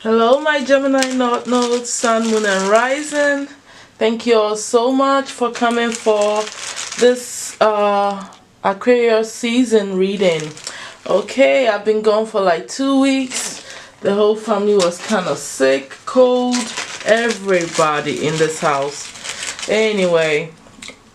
Hello, my Gemini North Node, Sun, Moon, and Rising. Thank you all so much for coming for this Aquarius season reading. Okay, I've been gone for like 2 weeks. The whole family was kind of sick, cold, everybody in this house. Anyway,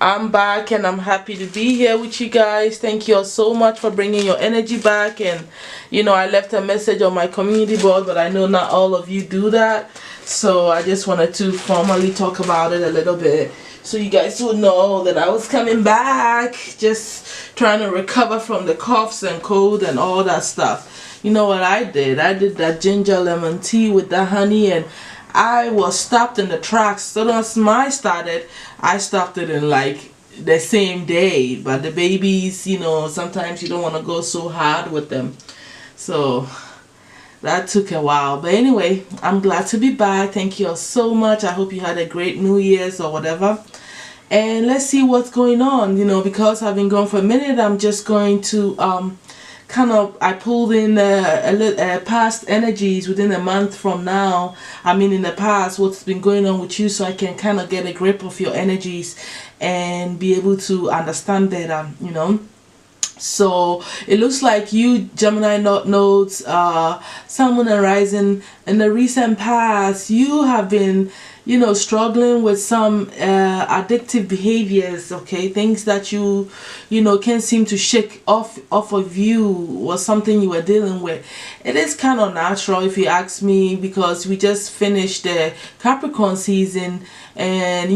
I'm back and I'm happy to be here with you guys. Thank you all so much for bringing your energy back. And I left a message on my community board, but I know not all of you do that, so I just wanted to formally talk about it a little bit so you guys would know that I was coming back, just trying to recover from the coughs and cold and all that stuff. You know what I did? I did that ginger lemon tea with the honey, and I was stopped in the tracks. So once mine started, I stopped it in like the same day. But the babies, sometimes you don't want to go so hard with them. So that took a while. But anyway, I'm glad to be back. Thank you all so much. I hope you had a great New Year's or whatever. And let's see what's going on. Because I've been gone for a minute, I'm just going to I pulled in past energies within a month from now. I mean, in the past, what's been going on with you, so I can kind of get a grip of your energies and be able to understand better, So it looks like you Gemini nodes, Sun, Moon, and Rising, in the recent past, you have been struggling with some addictive behaviors, okay? Things that you can't seem to shake off of you, was something you were dealing with. It is kind of natural, if you ask me, because we just finished the Capricorn season, and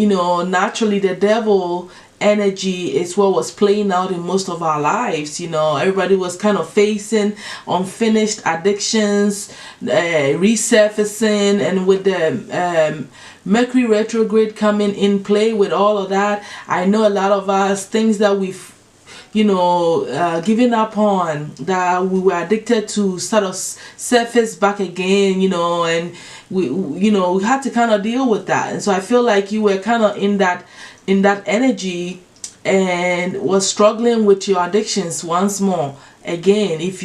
naturally the devil energy is what was playing out in most of our lives. Everybody was kind of facing unfinished addictions, resurfacing, and with the Mercury retrograde coming in play with all of that, I know a lot of us, things that we've given up on, that we were addicted to, sort of surface back again, and we had to kind of deal with that. And so I feel like you were kind of in that energy and was struggling with your addictions once more again. If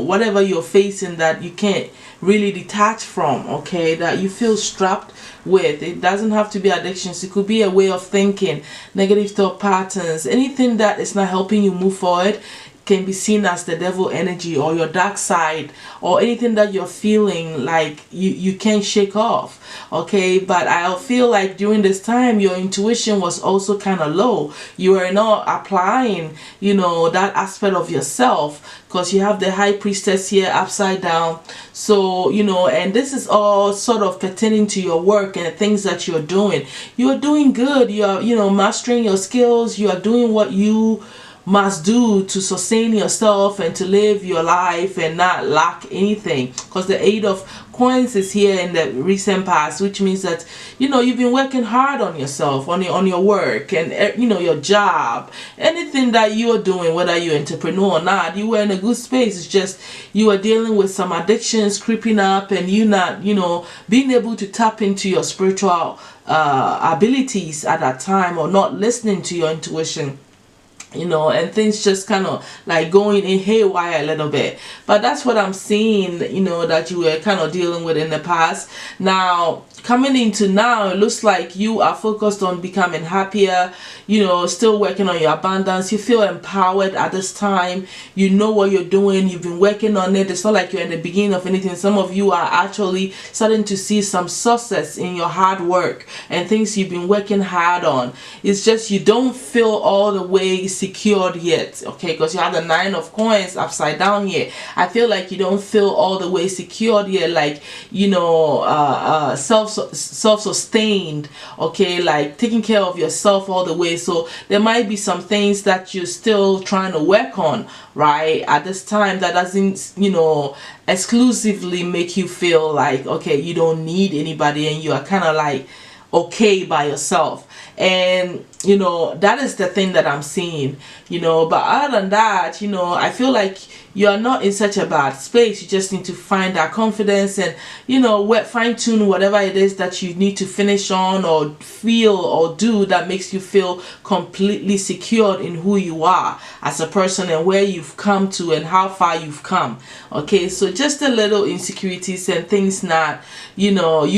whatever you're facing that you can't really detach from, okay, that you feel strapped with, it doesn't have to be addictions. It could be a way of thinking, negative thought patterns, anything that is not helping you move forward can be seen as the devil energy or your dark side, or anything that you're feeling like you can't shake off, okay? But I feel like during this time your intuition was also kind of low. You were not applying that aspect of yourself, because you have the High Priestess here upside down. So and this is all sort of pertaining to your work and the things that you're doing. You're doing good. You're mastering your skills. You are doing what you must do to sustain yourself and to live your life and not lack anything, because the Eight of Coins is here in the recent past, which means that you've been working hard on yourself, on your work, and your job, anything that you are doing, whether you're an entrepreneur or not. You were in a good space. It's just you are dealing with some addictions creeping up, and you not being able to tap into your spiritual abilities at that time, or not listening to your intuition, and things just kind of like going in haywire a little bit. But that's what I'm seeing, that you were kind of dealing with in the past. Now, coming into now, it looks like you are focused on becoming happier, still working on your abundance. You feel empowered at this time. You know what you're doing. You've been working on it. It's not like you're in the beginning of anything. Some of you are actually starting to see some success in your hard work and things you've been working hard on. It's just you don't feel all the way secured yet, okay, because you have the Nine of Coins upside down here. I feel like you don't feel all the way secured yet, like self-sustained, okay, like taking care of yourself all the way. So there might be some things that you're still trying to work on right at this time, that doesn't exclusively make you feel like, okay, you don't need anybody and you are kind of like okay by yourself. And that is the thing that I'm seeing, but other than that, I feel like you are not in such a bad space. You just need to find that confidence and, fine tune whatever it is that you need to finish on or feel or do that makes you feel completely secured in who you are as a person and where you've come to and how far you've come. Okay, so just a little insecurities and things not, you're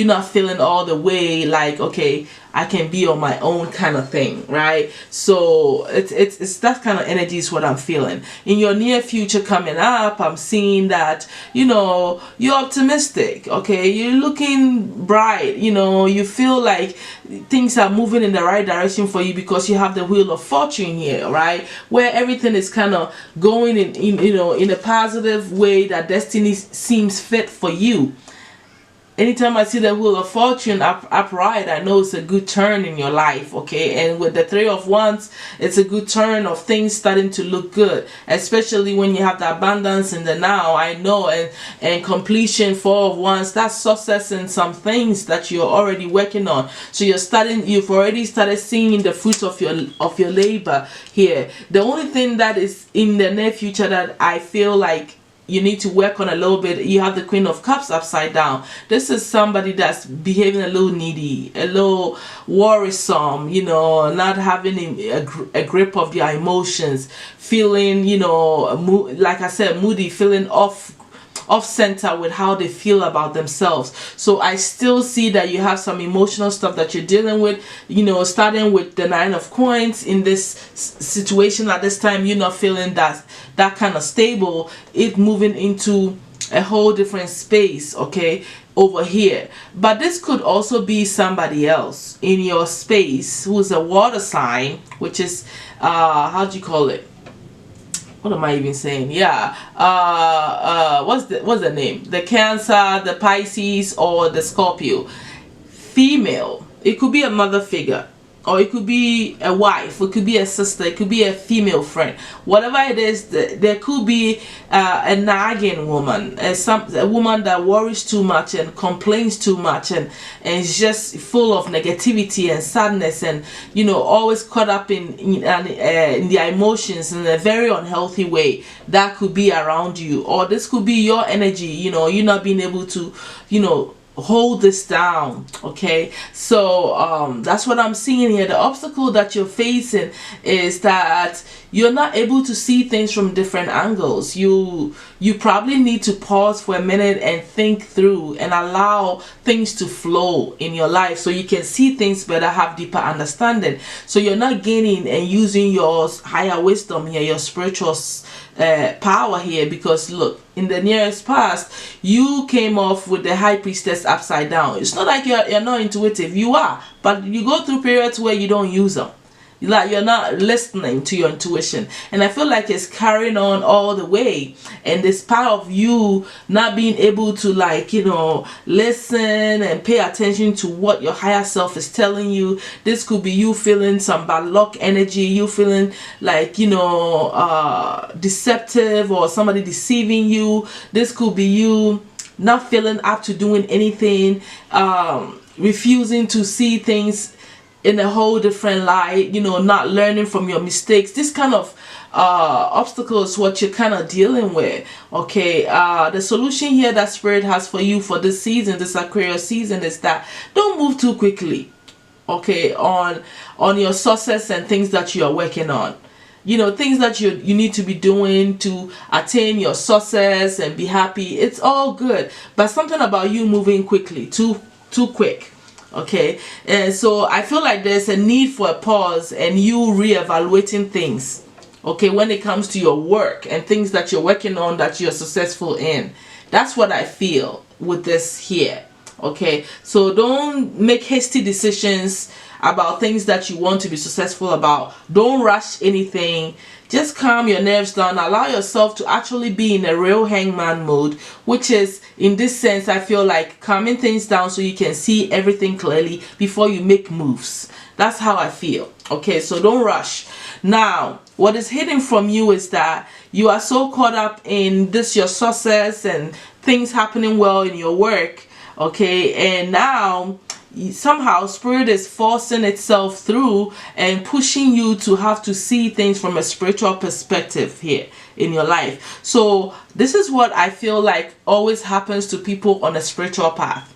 not feeling all the way like, okay, I can be on my own kind of thing, right? So it's that kind of energy is what I'm feeling. In your near future coming up, I'm seeing that, you're optimistic, okay? You're looking bright, you feel like things are moving in the right direction for you because you have the wheel of fortune here, right? Where everything is kind of going in a positive way that destiny seems fit for you. Anytime I see the wheel of fortune upright, I know it's a good turn in your life, okay? And with the Three of Wands, it's a good turn of things starting to look good, especially when you have the abundance in the now. I know, and completion, Four of Wands, that's success in some things that you're already working on. So you've already started seeing the fruits of your labor here. The only thing that is in the near future that I feel like you need to work on a little bit, you have the Queen of Cups upside down. This is somebody that's behaving a little needy, a little worrisome, not having a grip of their emotions, feeling, like I said, moody, feeling off center with how they feel about themselves. So I still see that you have some emotional stuff that you're dealing with, starting with the Nine of Coins. In this situation at this time, you're not feeling that kind of stable. It moving into a whole different space, okay, over here. But this could also be somebody else in your space who's a water sign, which is how do you call it? What am I even saying? Yeah. What's the name? The Cancer, the Pisces, or the Scorpio. Female. It could be a mother figure, or it could be a wife, it could be a sister, it could be a female friend. Whatever it is, there could be a nagging woman, a woman that worries too much and complains too much and is just full of negativity and sadness and always caught up in their emotions in a very unhealthy way. That could be around you, or this could be your energy. You're not being able to hold this down, okay? So that's what I'm seeing here. The obstacle that you're facing is that you're not able to see things from different angles. You probably need to pause for a minute and think through and allow things to flow in your life so you can see things better, have deeper understanding. So you're not gaining and using your higher wisdom here, your spiritual power here, because look, in the nearest past you came off with the High Priestess upside down. It's not like you're not intuitive. You are, but you go through periods where you don't use them. Like you're not listening to your intuition, and I feel like it's carrying on all the way. And this part of you not being able to listen and pay attention to what your higher self is telling you. This could be you feeling some bad luck energy, you feeling like deceptive or somebody deceiving you. This could be you not feeling up to doing anything, refusing to see things in a whole different light, not learning from your mistakes. This kind of obstacle is what you're kind of dealing with, okay? The solution here that Spirit has for you for this season, this Aquarius season, is that don't move too quickly, okay, on your success and things that you are working on. Things that you need to be doing to attain your success and be happy. It's all good, but something about you moving quickly, too quick. Okay, and so I feel like there's a need for a pause and you reevaluating things, okay, when it comes to your work and things that you're working on that you're successful in. That's what I feel with this here, okay? So don't make hasty decisions about things that you want to be successful about. Don't rush anything. Just calm your nerves down. Allow yourself to actually be in a real hangman mode, which is, in this sense, I feel like calming things down so you can see everything clearly before you make moves. That's how I feel. Okay, so don't rush. Now, what is hidden from you is that you are so caught up in this, your success and things happening well in your work, okay, and now somehow spirit is forcing itself through and pushing you to have to see things from a spiritual perspective here in your life. So this is what I feel like always happens to people on a spiritual path.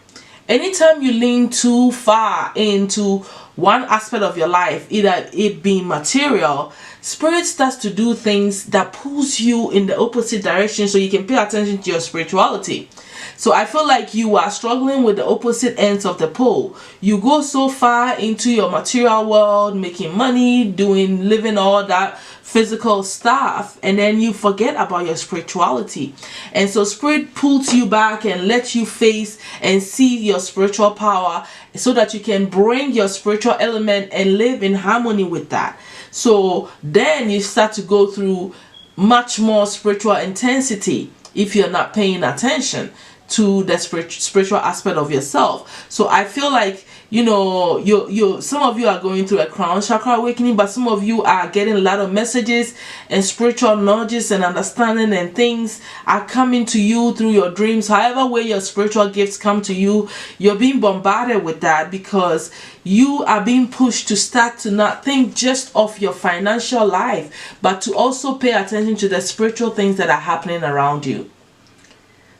Anytime you lean too far into one aspect of your life, either it being material, spirit starts to do things that pulls you in the opposite direction so you can pay attention to your spirituality. So I feel like you are struggling with the opposite ends of the pole. You go so far into your material world, making money, living all that physical stuff, and then you forget about your spirituality. And so spirit pulls you back and lets you face and see your spiritual power so that you can bring your spiritual element and live in harmony with that. So then you start to go through much more spiritual intensity if you're not paying attention to the spiritual aspect of yourself. So I feel like, you know, some of you are going through a crown chakra awakening, but some of you are getting a lot of messages and spiritual knowledges and understanding, and things are coming to you through your dreams. However way your spiritual gifts come to you, you're being bombarded with that because you are being pushed to start to not think just of your financial life, but to also pay attention to the spiritual things that are happening around you.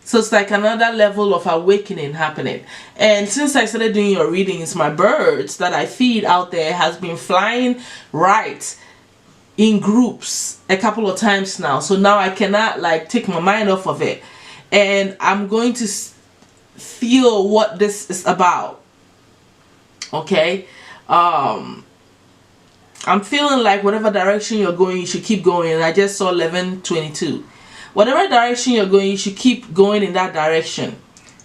So it's like another level of awakening happening. And since I started doing your readings, my birds that I feed out there has been flying right in groups a couple of times now. So now I cannot like take my mind off of it. And I'm going to feel what this is about. Okay? I'm feeling like whatever direction you're going, you should keep going. And I just saw 11:22. Whatever direction you're going, you should keep going in that direction.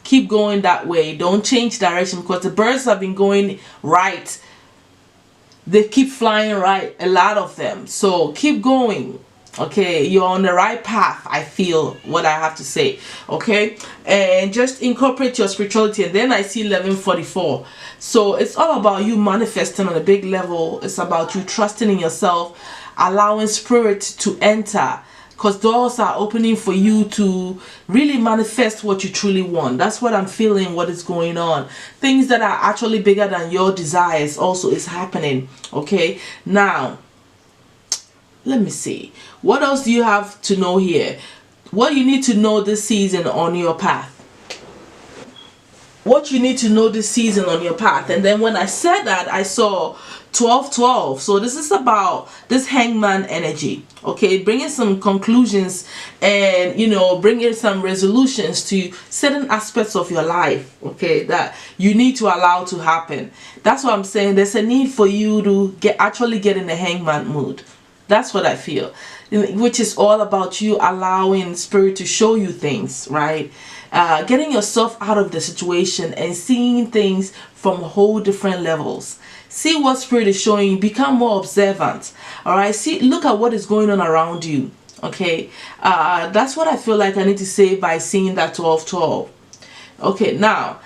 Keep going that way. Don't change direction, because the birds have been going right. They keep flying right, a lot of them. So keep going. Okay, you're on the right path. I feel what I have to say. Okay, and just incorporate your spirituality. And then I see 11:44. So it's all about you manifesting on a big level. It's about you trusting in yourself, allowing spirit to enter, because doors are opening for you to really manifest what you truly want. That's what I'm feeling, what is going on. Things that are actually bigger than your desires also is happening. Okay, now let me see. What else do you have to know here? What you need to know this season on your path. What you need to know this season on your path. And then when I said that, I saw 12:12. So this is about this hangman energy. Okay, bringing some conclusions and, you know, bringing some resolutions to certain aspects of your life. Okay, that you need to allow to happen. That's what I'm saying. There's a need for you to actually get in the hangman mood. That's what I feel, which is all about you allowing spirit to show you things, right? Getting yourself out of the situation and seeing things from whole different levels. See what spirit is showing you. Become more observant. All right. Look at what is going on around you. Okay. That's what I feel like I need to say by seeing that 12:12. Okay. Now,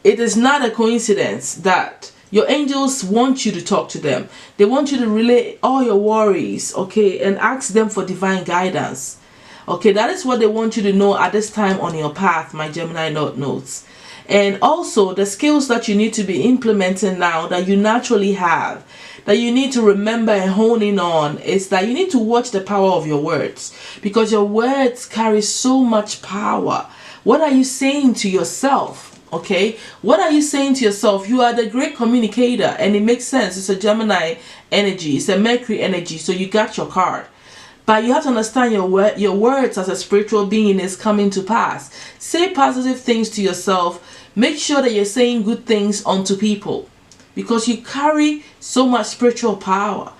it is not a coincidence that your angels want you to talk to them. They want you to relay all your worries. Okay, and ask them for divine guidance. Okay, that is what they want you to know at this time on your path, my Gemini notes. And also the skills that you need to be implementing now that you naturally have, that you need to remember and hone in on, is that you need to watch the power of your words, because your words carry so much power. What are you saying to yourself? Okay, what are you saying to yourself? You are the great communicator, and it makes sense. It's a Gemini energy, it's a Mercury energy, so you got your card. But you have to understand your words as a spiritual being is coming to pass. Say positive things to yourself. Make sure that you're saying good things unto people, because you carry so much spiritual power.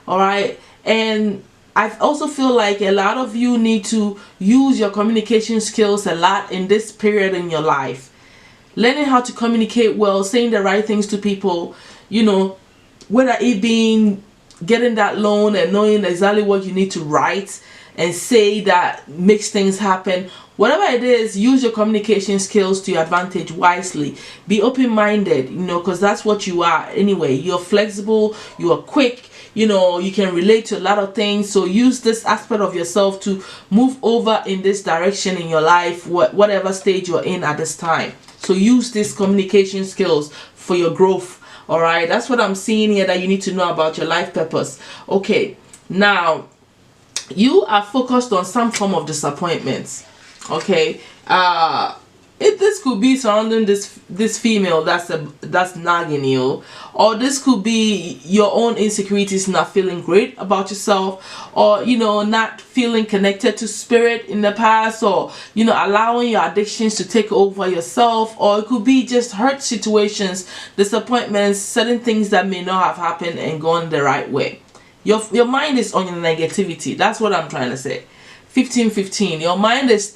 All right. And I also feel like a lot of you need to use your communication skills a lot in this period in your life. Learning how to communicate well, saying the right things to people, you know, whether it being getting that loan and knowing exactly what you need to write and say that makes things happen. Whatever it is, use your communication skills to your advantage wisely. Be open-minded, you know, because that's what you are anyway. You're flexible, you are quick, you know, you can relate to a lot of things. So use this aspect of yourself to move over in this direction in your life, whatever stage you're in at this time. So use these communication skills for your growth. All right, that's what I'm seeing here that you need to know about your life purpose. Okay, now you are focused on some form of disappointments. Okay, this could be surrounding this female that's nagging you, or this could be your own insecurities, not feeling great about yourself, or not feeling connected to spirit in the past, or allowing your addictions to take over yourself, or it could be just hurt situations, disappointments, certain things that may not have happened and gone the right way. Your mind is on your negativity. That's what I'm trying to say. 15-15. Your mind is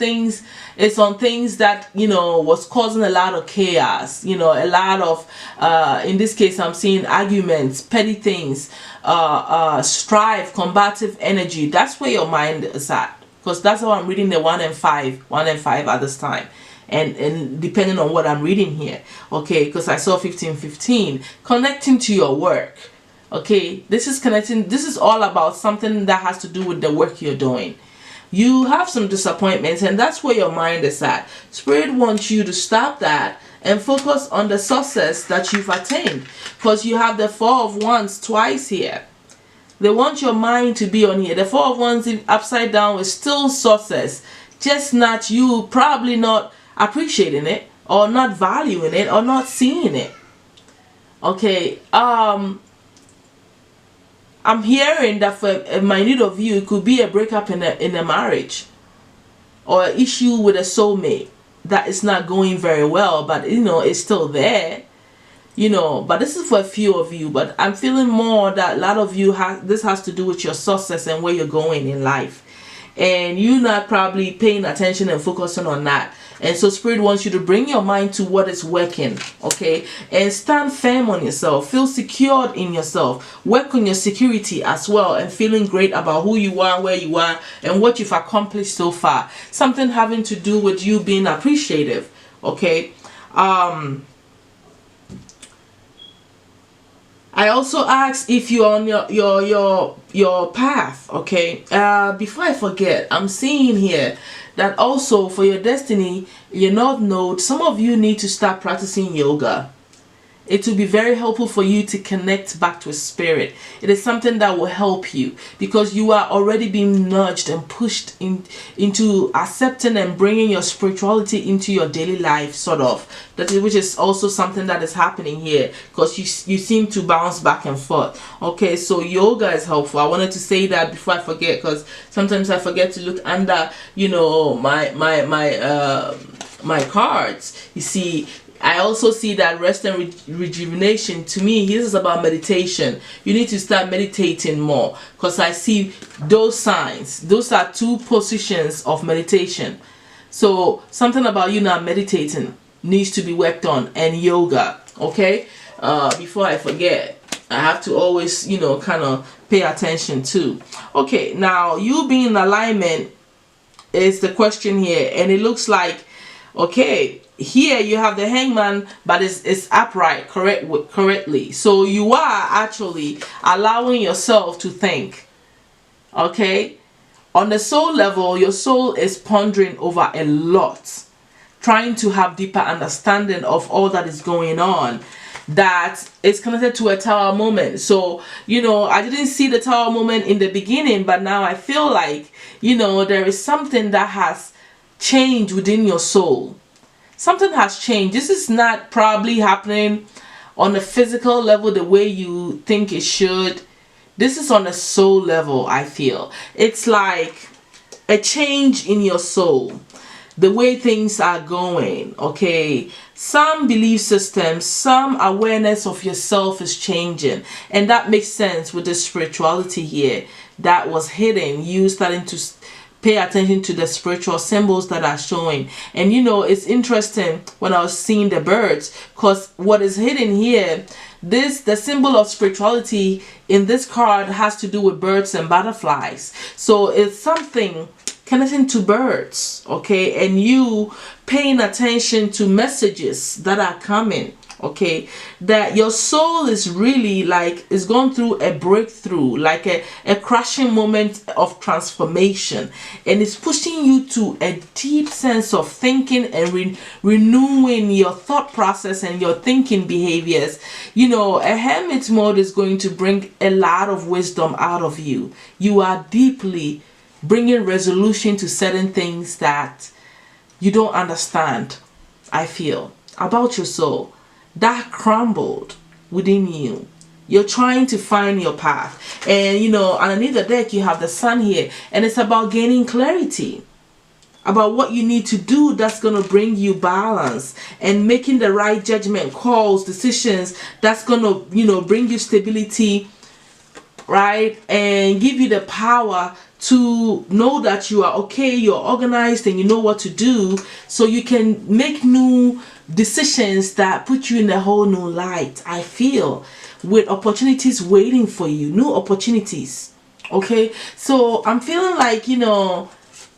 on things that was causing a lot of chaos. A lot of in this case I'm seeing arguments, petty things, strife, combative energy. That's where your mind is at, because that's how I'm reading the 1 and 5 at this time. And depending on what I'm reading here, okay, because I saw 15-15 connecting to your work. Okay, this is all about something that has to do with the work you're doing. You have some disappointments, and that's where your mind is at. Spirit wants you to stop that and focus on the success that you've attained, because you have the 4 of Wands twice here. They want your mind to be on here. The 4 of Wands upside down is still success, just not you probably not appreciating it, or not valuing it, or not seeing it. Okay, I'm hearing that for a minute of you, it could be a breakup in a marriage, or an issue with a soulmate that is not going very well, but it's still there. But this is for a few of you, but I'm feeling more that a lot of you this has to do with your success and where you're going in life, and you're not probably paying attention and focusing on that. And so Spirit wants you to bring your mind to what is working, okay? And stand firm on yourself. Feel secured in yourself. Work on your security as well, and feeling great about who you are, where you are, and what you've accomplished so far. Something having to do with you being appreciative, okay? I also asked if you're on your path, okay? Before I forget, I'm seeing here that also for your destiny, your North Node, some of you need to start practicing yoga. It will be very helpful for you to connect back to a spirit. It is something that will help you, because you are already being nudged and pushed into accepting and bringing your spirituality into your daily life, sort of. Which is also something that is happening here, because you seem to bounce back and forth. Okay, so yoga is helpful. I wanted to say that before I forget, because sometimes I forget to look under my cards. You see, I also see that rest and rejuvenation. To me, this is about meditation. You need to start meditating more, because I see those signs. Those are 2 positions of meditation. So something about you not meditating needs to be worked on, and yoga. Okay, before I forget, I have to always kind of pay attention to. Okay, now you being in alignment is the question here, and it looks like, okay, here you have the Hangman, but it's upright correctly. So you are actually allowing yourself to think. Okay, on the soul level, your soul is pondering over a lot, trying to have deeper understanding of all that is going on, that is connected to a Tower moment. So I didn't see the Tower moment in the beginning, but now I feel like there is something that has changed within your soul. Something has changed. This is not probably happening on a physical level the way you think it should. This is on a soul level, I feel. It's like a change in your soul, the way things are going, okay? Some belief systems, some awareness of yourself is changing, and that makes sense with the spirituality here that was hidden. You starting to pay attention to the spiritual symbols that are showing. And it's interesting when I was seeing the birds, because what is hidden here, the symbol of spirituality in this card has to do with birds and butterflies. So it's something connecting to birds, okay, and you paying attention to messages that are coming, okay, that your soul is really like is going through a breakthrough, like a crushing moment of transformation, and it's pushing you to a deep sense of thinking and renewing your thought process and your thinking behaviors. You know, a hermit mode is going to bring a lot of wisdom out of you. You are deeply bringing resolution to certain things that you don't understand, I feel, about your soul, that crumbled within you. You're trying to find your path. And you know, underneath the deck you have the sun here, and it's about gaining clarity about what you need to do that's going to bring you balance, and making the right judgment calls, decisions that's going to, you know, bring you stability, right, and give you the power to know that you are okay, you're organized, and you know what to do, so you can make new decisions that put you in a whole new light, I feel, with opportunities waiting for you, new opportunities. Okay, so I'm feeling like, you know,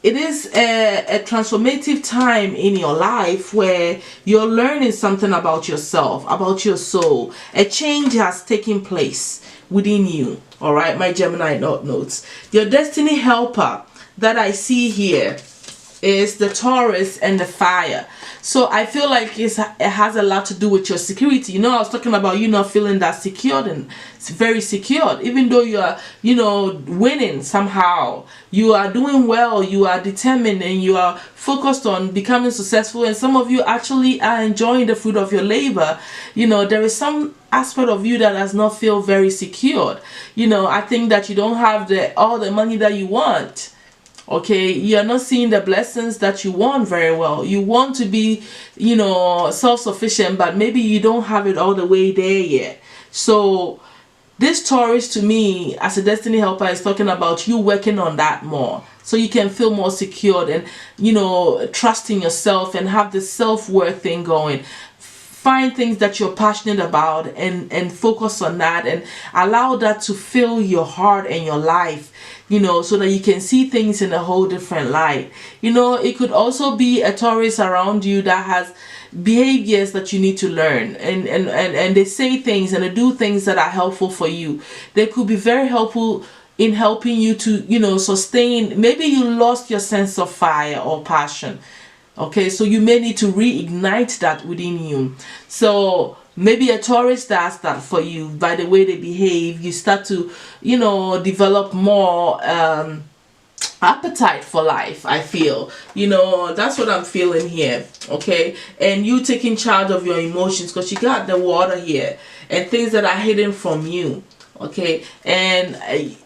it is a transformative time in your life where you're learning something about yourself, about your soul. A change has taken place within you. All right, my Gemini notes. Your destiny helper that I see here is the Taurus and the fire. So I feel like it has a lot to do with your security. You know, I was talking about you not feeling that secured and very secured, even though you are, you know, winning somehow. You are doing well, you are determined, and you are focused on becoming successful, and some of you actually are enjoying the fruit of your labor. You know, there is some aspect of you that does not feel very secured. You know, I think that you don't have all the money that you want. Okay, you're not seeing the blessings that you want very well. You want to be, you know, self-sufficient, but maybe you don't have it all the way there yet. So this Taurus, to me, as a destiny helper, is talking about you working on that more, so you can feel more secured and, you know, trusting yourself and have this self-worth thing going. Find things that you're passionate about and focus on that, and allow that to fill your heart and your life, you know, so that you can see things in a whole different light. You know, it could also be a Taurus around you that has behaviors that you need to learn, and they say things and they do things that are helpful for you. They could be very helpful in helping you to, you know, sustain. Maybe you lost your sense of fire or passion. Okay, so you may need to reignite that within you. So maybe a Taurus does that for you. By the way they behave, you start to, you know, develop more appetite for life, I feel. You know, that's what I'm feeling here. Okay, and you taking charge of your emotions, because you got the water here and things that are hidden from you. Okay, and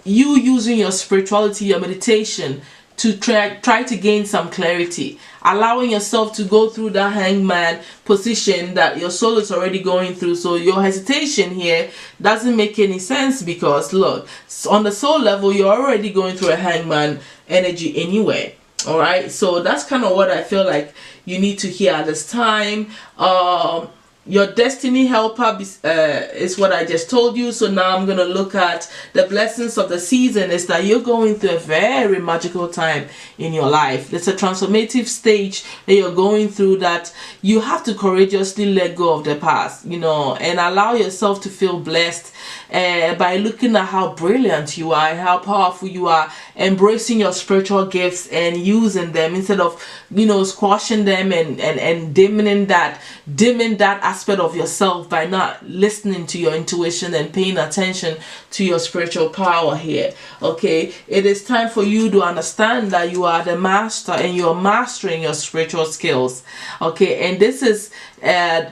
you using your spirituality, your meditation, to try to gain some clarity, allowing yourself to go through that hangman position that your soul is already going through. So your hesitation here doesn't make any sense, because look, on the soul level you're already going through a hangman energy anyway. All right, so that's kind of what I feel like you need to hear at this time. Your destiny helper is what I just told you. So now I'm going to look at the blessings of the season. Is that you're going through a very magical time in your life. It's a transformative stage that you're going through, that you have to courageously let go of the past, you know, and allow yourself to feel blessed by looking at how brilliant you are and how powerful you are, embracing your spiritual gifts and using them instead of, you know, squashing them and dimming that aspect of yourself by not listening to your intuition and paying attention to your spiritual power here. Okay, it is time for you to understand that you are the master and you're mastering your spiritual skills. Okay, and this is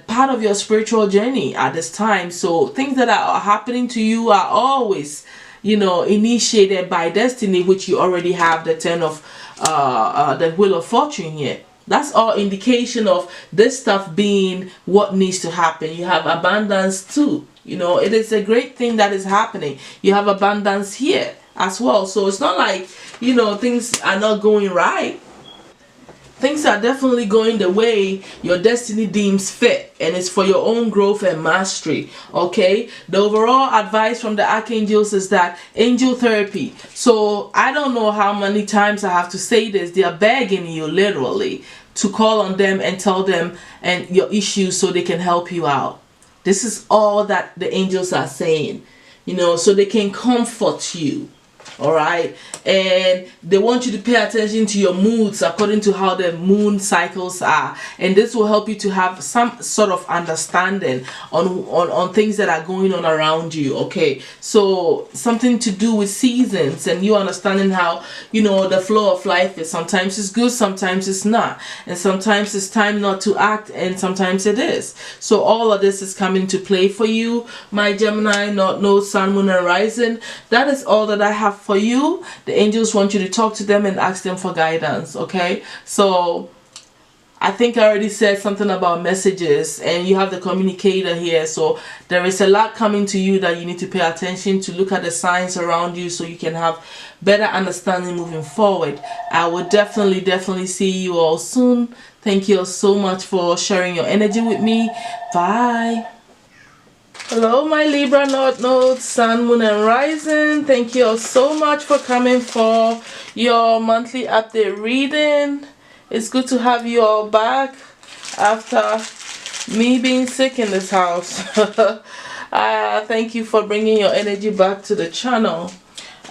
part of your spiritual journey at this time. So things that are happening to you are always, you know, initiated by destiny, which you already have the 10 of the wheel of fortune here. That's all indication of this stuff being what needs to happen. You have abundance too. You know, it is a great thing that is happening. You have abundance here as well. So it's not like, you know, things are not going right. things are definitely going the way your destiny deems fit, and it's for your own growth and mastery. Okay, the overall advice from the archangels is that angel therapy. So I don't know how many times I have to say this. They are begging you literally to call on them and tell them and your issues so they can help you out. This is all that the angels are saying, so they can comfort you. All right, and they want you to pay attention to your moods according to how the moon cycles are, and this will help you to have some sort of understanding on things that are going on around you. Okay, so something to do with seasons and you understanding how the flow of life is. Sometimes it's good, sometimes it's not, and sometimes it's time not to act, and sometimes it is. So all of this is coming to play for you, my Gemini, North Node, Sun, Moon, and Rising. That is all that I have for you. The angels want you to talk to them and ask them for guidance. Okay, so I think I already said something about messages, and you have the communicator here, so there is a lot coming to you that you need to pay attention to. Look at the signs around you so you can have better understanding moving forward. I will definitely see you all soon. Thank you all so much for sharing your energy with me. Bye. Hello, my Libra, North Node, Sun, Moon, and Rising. Thank you all so much for coming for your monthly update reading. It's good to have you all back after me being sick in this house. Thank you for bringing your energy back to the channel.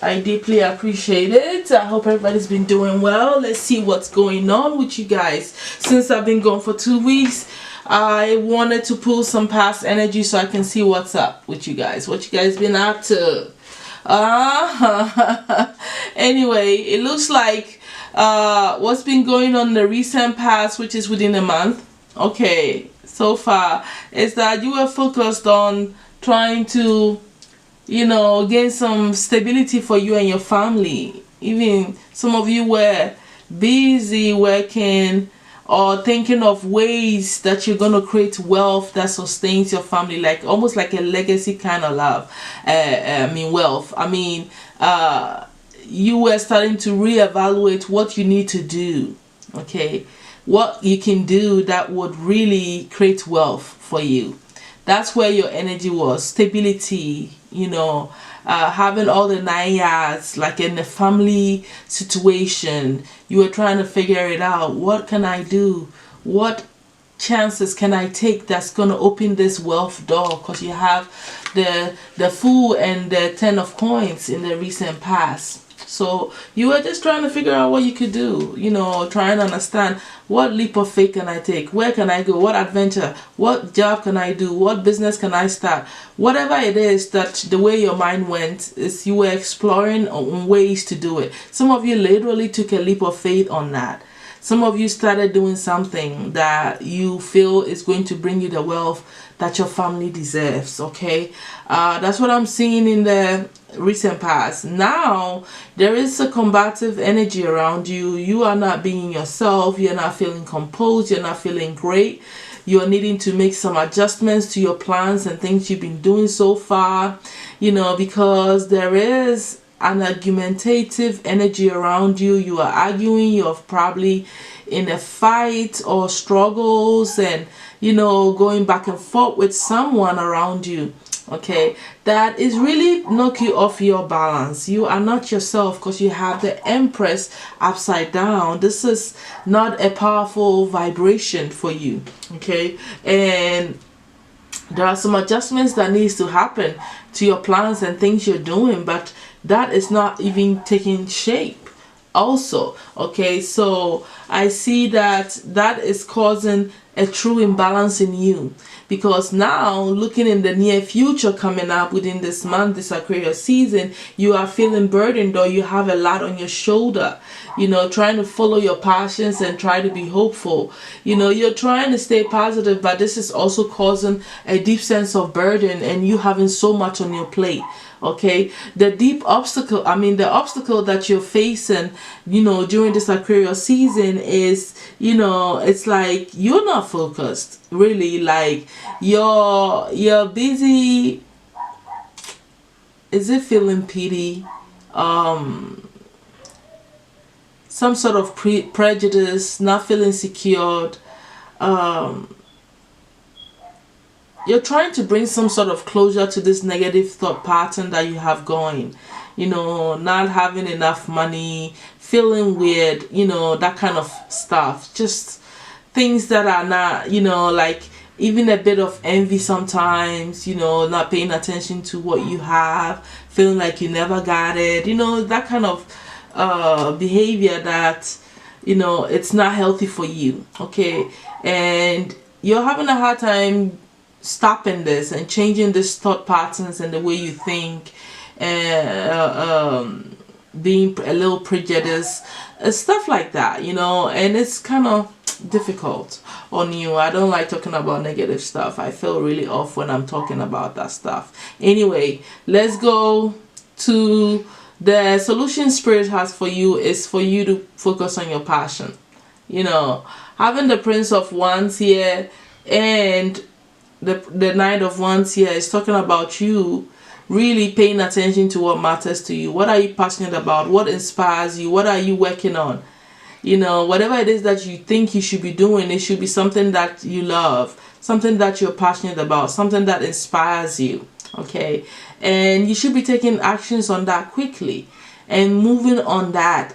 I deeply appreciate it. I hope everybody's been doing well. Let's see what's going on with you guys. Since I've been gone for 2 weeks, I wanted to pull some past energy so I can see what's up with you guys. What you guys been up to. Anyway, it looks like what's been going on in the recent past, which is within a month, okay, so far, is that you were focused on trying to gain some stability for you and your family. Even some of you were busy working or thinking of ways that you're going to create wealth that sustains your family, like almost like a legacy kind of wealth. You were starting to reevaluate what you need to do, okay, what you can do that would really create wealth for you. That's where your energy was. Stability, having all the 9 yards, like in a family situation. You were trying to figure it out. What can I do? What chances can I take that's going to open this wealth door? Because you have the Fool and the 10 of coins in the recent past. So you were just trying to figure out what you could do, trying to understand what leap of faith can I take, where can I go, what adventure, what job can I do, what business can I start. Whatever it is, that the way your mind went is you were exploring ways to do it. Some of you literally took a leap of faith on that. Some of you started doing something that you feel is going to bring you the wealth that your family deserves. Okay, that's what I'm seeing in the recent past. Now there is a combative energy around you. You are not being yourself. You're not feeling composed. You're not feeling great. You're needing to make some adjustments to your plans and things you've been doing so far, because there is an argumentative energy around you. You are arguing. You're probably in a fight or struggles, and going back and forth with someone around you, okay, that is really knock you off your balance. You are not yourself because you have the Empress upside down. This is not a powerful vibration for you, okay, and there are some adjustments that needs to happen to your plans and things you're doing, but that is not even taking shape also, okay. So I see that is causing a true imbalance in you, because now looking in the near future coming up within this month, this Aquarius season, you are feeling burdened, or you have a lot on your shoulder, trying to follow your passions and try to be hopeful. You're trying to stay positive, but this is also causing a deep sense of burden and you having so much on your plate. Okay, the obstacle that you're facing, during this Aquarius season is, it's like you're not focused, really. Like you're busy. Is it feeling pity? some sort of prejudice, not feeling secured. You're trying to bring some sort of closure to this negative thought pattern that you have going. You know, not having enough money, feeling weird, you know, that kind of stuff. Just things that are not, you know, like even a bit of envy sometimes, you know, not paying attention to what you have, feeling like you never got it, you know, that kind of behavior that, you know, it's not healthy for you. Okay, and you're having a hard time stopping this and changing these thought patterns and the way you think, and being a little prejudiced, stuff like that, you know. And it's kind of difficult on you. I don't like talking about negative stuff. I feel really off when I'm talking about that stuff. Anyway, let's go to the solution Spirit has for you. Is for you to focus on your passion. You know, having the Prince of Wands here and the Knight of Wands here is talking about you really paying attention to what matters to you. What are you passionate about? What inspires you? What are you working on? You know, whatever it is that you think you should be doing, it should be something that you love, something that you're passionate about, something that inspires you. Okay, and you should be taking actions on that quickly and moving on that,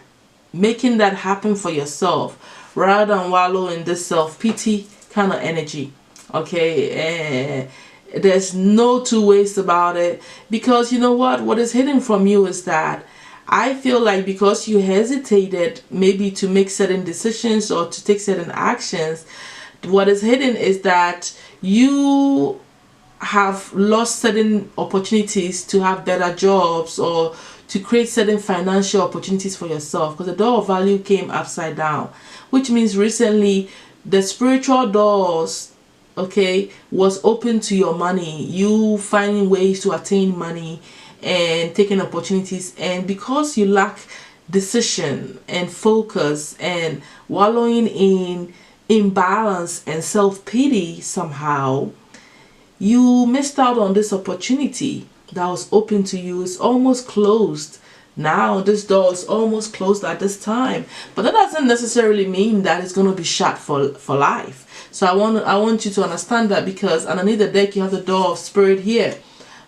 making that happen for yourself rather than wallow in this self-pity kind of energy. Okay, there's no two ways about it, because you know what is hidden from you is that I feel like because you hesitated maybe to make certain decisions or to take certain actions, what is hidden is that you have lost certain opportunities to have better jobs or to create certain financial opportunities for yourself, because the door of value came upside down, which means recently the spiritual doors, okay, was open to your money, you finding ways to attain money and taking opportunities. And because you lack decision and focus and wallowing in imbalance and self-pity, somehow you missed out on this opportunity that was open to you. It's almost closed now. This door is almost closed at this time, but that doesn't necessarily mean that it's going to be shut for life. So I want you to understand that, because underneath the deck you have the door of Spirit here,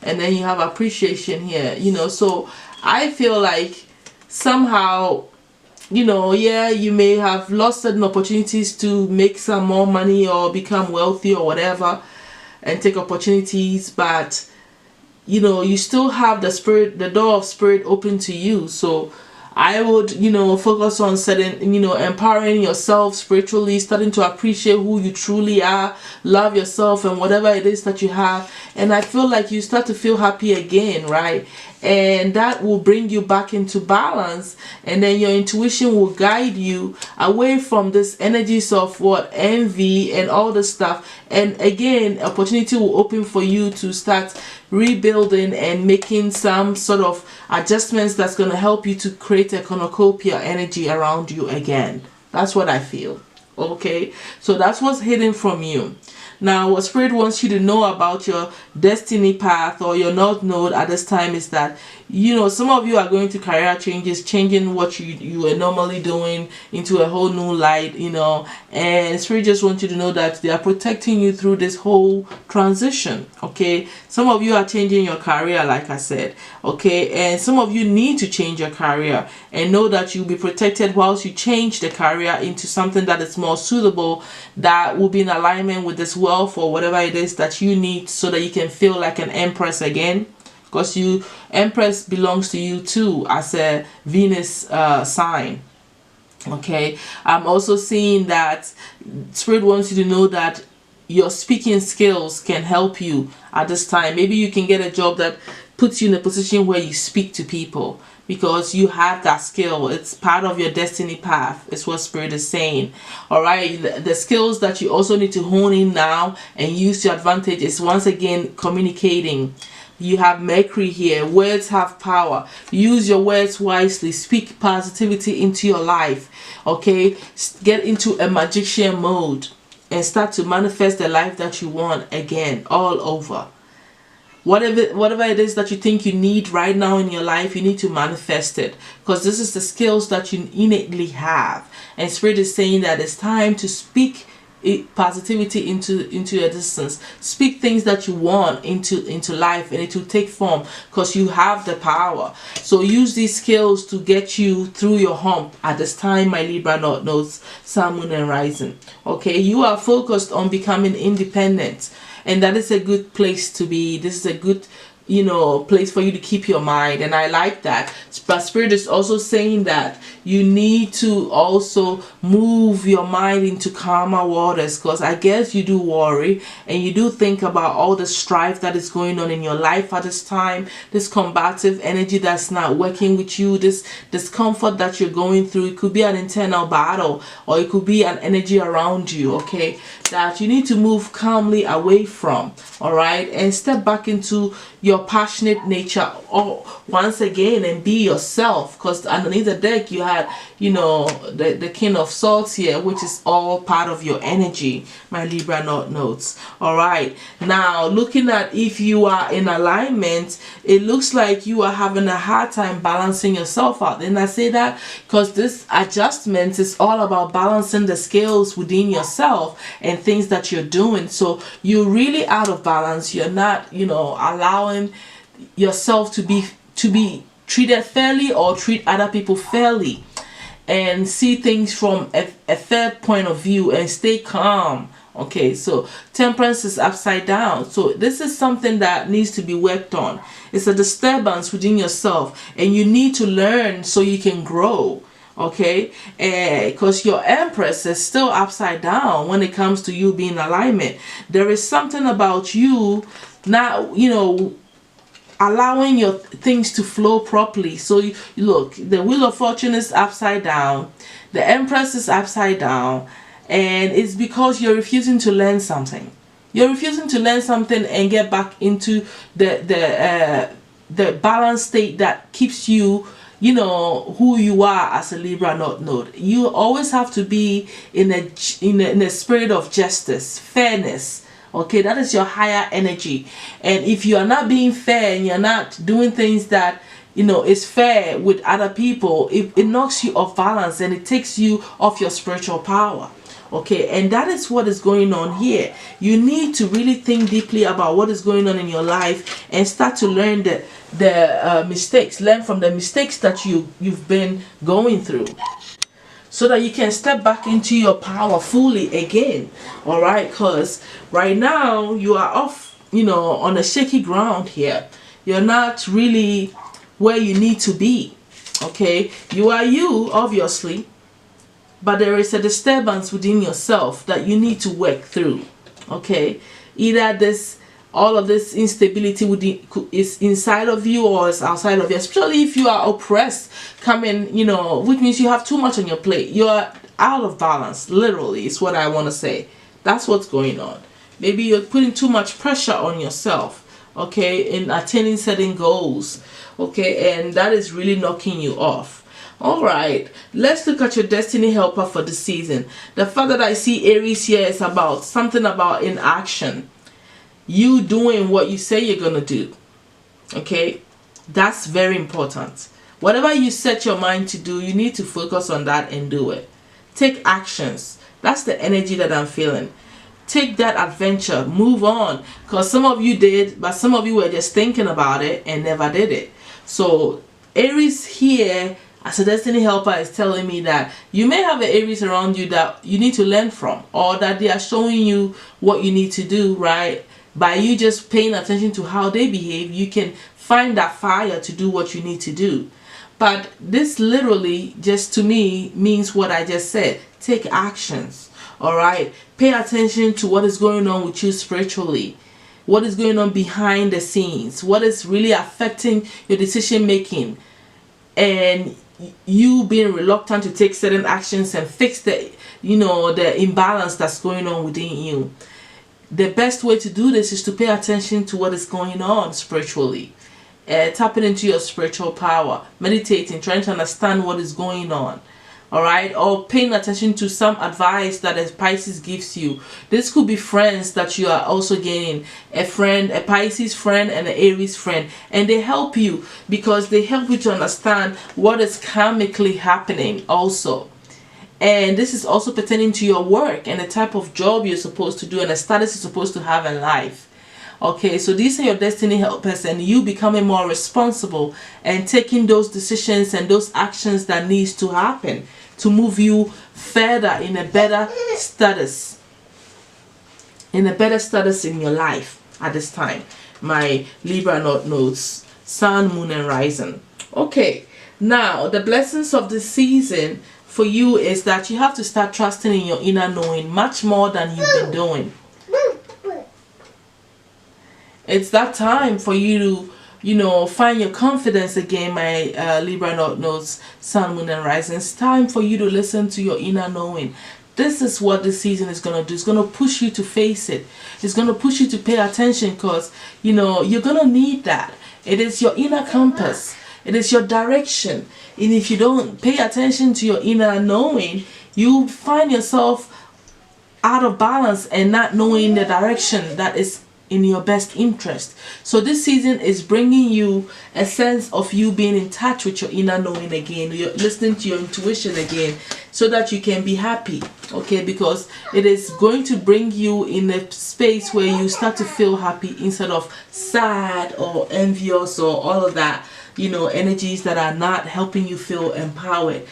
and then you have appreciation here, you know. So I feel like somehow, you know, yeah, you may have lost certain opportunities to make some more money or become wealthy or whatever and take opportunities, but you know, you still have the door of Spirit open to you. So I would, you know, focus on setting, you know, empowering yourself spiritually, starting to appreciate who you truly are, love yourself and whatever it is that you have. And I feel like you start to feel happy again, right? And that will bring you back into balance, and then your intuition will guide you away from this energies of envy and all this stuff. And again, opportunity will open for you to start rebuilding and making some sort of adjustments that's going to help you to create a cornucopia energy around you again. That's what I feel. Okay, so that's what's hidden from you. Now, what Spirit wants you to know about your destiny path or your North Node at this time is that, you know, some of you are going to career changes, changing what you were normally doing into a whole new light, you know, and Spirit just wants you to know that they are protecting you through this whole transition. Okay, some of you are changing your career, like I said, okay, and some of you need to change your career, and know that you'll be protected whilst you change the career into something that is more suitable, that will be in alignment with this wealth or whatever it is that you need, so that you can feel like an empress again, because Empress belongs to you too as a Venus sign. Okay, I'm also seeing that Spirit wants you to know that your speaking skills can help you at this time. Maybe you can get a job that puts you in a position where you speak to people, because you have that skill. It's part of your destiny path, is what Spirit is saying. All right, the skills that you also need to hone in now and use to your advantage is, once again, communicating. You have Mercury here. Words have power. Use your words wisely. Speak positivity into your life. Okay, get into a magician mode and start to manifest the life that you want again, all over. whatever it is that you think you need right now in your life, you need to manifest it, because this is the skills that you innately have. And Spirit is saying that it's time to speak positivity into your existence. Speak things that you want into life, and it will take form, because you have the power. So use these skills to get you through your hump at this time, my Libra nodes, Sun, Moon and Rising. Okay, you are focused on becoming independent, and that is a good place to be. This is a good place for you to keep your mind, and I like that. But Spirit is also saying that you need to also move your mind into calmer waters, because I guess you do worry and you do think about all the strife that is going on in your life at this time, this combative energy that's not working with you, this discomfort that you're going through. It could be an internal battle, or it could be an energy around you, okay, that you need to move calmly away from, all right, and step back into your passionate nature once again and be yourself. Because underneath the deck you had the King of Swords here, which is all part of your energy, my Libra notes. All right, now looking at if you are in alignment, it looks like you are having a hard time balancing yourself out. And I say that because this adjustment is all about balancing the scales within yourself and things that you're doing. So you're really out of balance. You're not allowing yourself to be treated fairly or treat other people fairly, and see things from a fair point of view and stay calm. Okay, so Temperance is upside down. So this is something that needs to be worked on. It's a disturbance within yourself, and you need to learn so you can grow. Okay, because your Empress is still upside down when it comes to you being in alignment. There is something about you not allowing your things to flow properly. So you look, the Wheel of Fortune is upside down, the Empress is upside down, and it's because you're refusing to learn something. You're refusing to learn something and get back into the balanced state that keeps you who you are as a Libra node. You always have to be in a spirit of justice, fairness. Okay, that is your higher energy. And if you are not being fair and you're not doing things that is fair with other people, it knocks you off balance, and it takes you off your spiritual power. Okay, and that is what is going on here. You need to really think deeply about what is going on in your life and start to learn the mistakes. Learn from the mistakes that you've been going through, so that you can step back into your power fully again. All right, because right now you are off, on a shaky ground here. You're not really where you need to be. Okay, you are you, obviously, but there is a disturbance within yourself that you need to work through. Okay, either all of this instability is inside of you or is outside of you, especially if you are oppressed coming, which means you have too much on your plate. You're out of balance, literally, is what I want to say. That's what's going on. Maybe you're putting too much pressure on yourself, okay, in attaining certain goals, okay, and that is really knocking you off. All right, let's look at your destiny helper for the season. The fact that I see Aries here is about something about inaction. You doing what you say you're gonna do. Okay, that's very important. Whatever you set your mind to do, you need to focus on that and do it. Take actions. That's the energy that I'm feeling. Take that adventure, move on, because some of you did, but some of you were just thinking about it and never did it. So Aries here as a destiny helper is telling me that you may have an Aries around you that you need to learn from, or that they are showing you what you need to do, right? By you just paying attention to how they behave, you can find that fire to do what you need to do. But this literally just to me means what I just said. Take actions. All right, pay attention to what is going on with you spiritually, what is going on behind the scenes, what is really affecting your decision making, and you being reluctant to take certain actions and fix the imbalance that's going on within you. The best way to do this is to pay attention to what is going on spiritually, tapping into your spiritual power, meditating, trying to understand what is going on. all right, or paying attention to some advice that a Pisces gives you. This could be friends that you are also gaining, a friend, a Pisces friend and an Aries friend, and they help you because they help you to understand what is karmically happening also. And this is also pertaining to your work and the type of job you're supposed to do and the status you're supposed to have in life. Okay, so these are your destiny helpers, and you becoming more responsible and taking those decisions and those actions that needs to happen to move you further in a better status. In a better status in your life at this time. My Libra North Nodes, Sun, Moon, and Rising. Okay, now the blessings of the season for you is that you have to start trusting in your inner knowing much more than you've been doing. It's that time for you to, find your confidence again, my Libra North Nodes, Sun, Moon, and Rising. It's time for you to listen to your inner knowing. This is what this season is going to do. It's going to push you to face it. It's going to push you to pay attention because, you're going to need that. It is your inner compass. It is your direction. And if you don't pay attention to your inner knowing, you find yourself out of balance and not knowing the direction that is in your best interest. So this season is bringing you a sense of you being in touch with your inner knowing again. You're listening to your intuition again so that you can be happy. Okay, because it is going to bring you in a space where you start to feel happy instead of sad or envious or all of that, energies that are not helping you feel empowered.